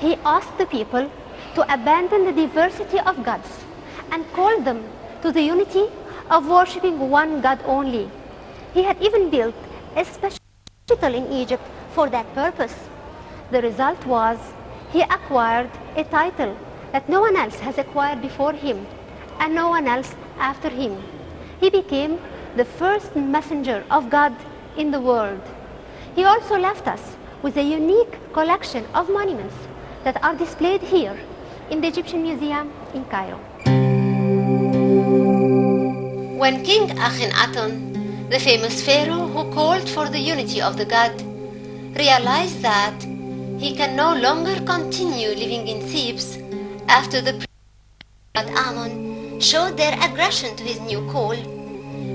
he asked the people to abandon the diversity of gods and called them to the unity of worshipping one God only. He had even built a special hospital in Egypt for that purpose. The result was he acquired a title that no one else has acquired before him and no one else after him. He became the first messenger of God in the world. He also left us with a unique collection of monuments that are displayed here in the Egyptian Museum in Cairo. When King Akhenaten, the famous pharaoh who called for the unity of the god, realized that he can no longer continue living in Thebes after the god Ammon showed their aggression to his new call,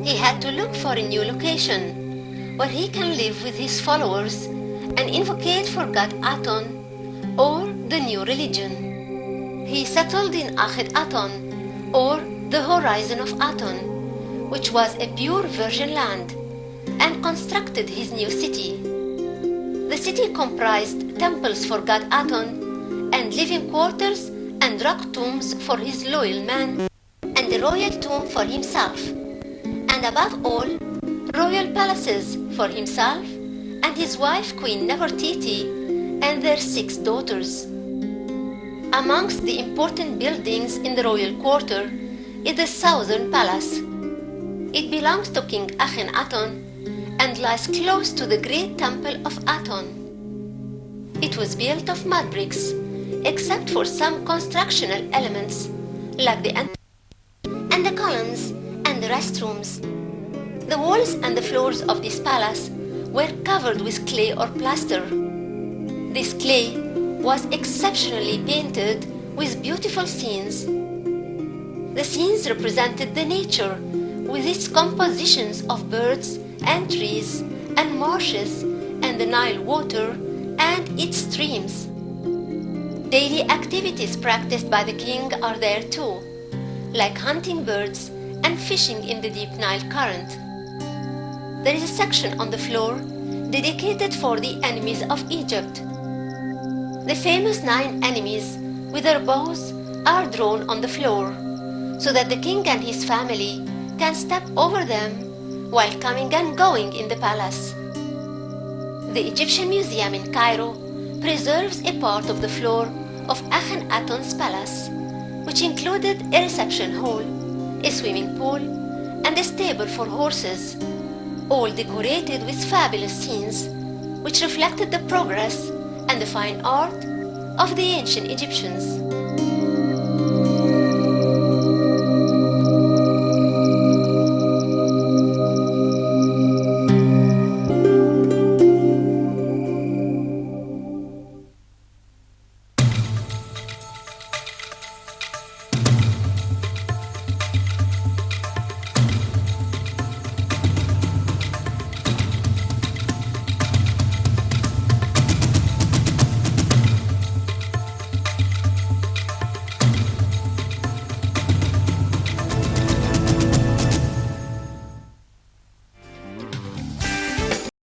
he had to look for a new location where he can live with his followers and invocate for God Aton, or the new religion. He settled in Akhenaten, or the horizon of Aton, which was a pure virgin land, and constructed his new city. The city comprised temples for God Aton, and living quarters and rock tombs for his loyal men, and a royal tomb for himself, and above all, royal palaces for himself and his wife Queen Nefertiti and their 6 daughters. Amongst the important buildings in the royal quarter is the Southern Palace. It belongs to King Akhenaten and lies close to the great temple of Aton. It was built of mud bricks, except for some constructional elements like the entrance and the columns and the restrooms. The walls and the floors of this palace were covered with clay or plaster. This clay was exceptionally painted with beautiful scenes. The scenes represented the nature with its compositions of birds and trees and marshes and the Nile water and its streams. Daily activities practiced by the king are there too, like hunting birds and fishing in the deep Nile current. There is a section on the floor dedicated for the enemies of Egypt. The famous 9 enemies with their bows are drawn on the floor, so that the king and his family can step over them while coming and going in the palace. The Egyptian Museum in Cairo preserves a part of the floor of Akhenaten's palace, which included a reception hall, a swimming pool, and a stable for horses, all decorated with fabulous scenes which reflected the progress and the fine art of the ancient Egyptians.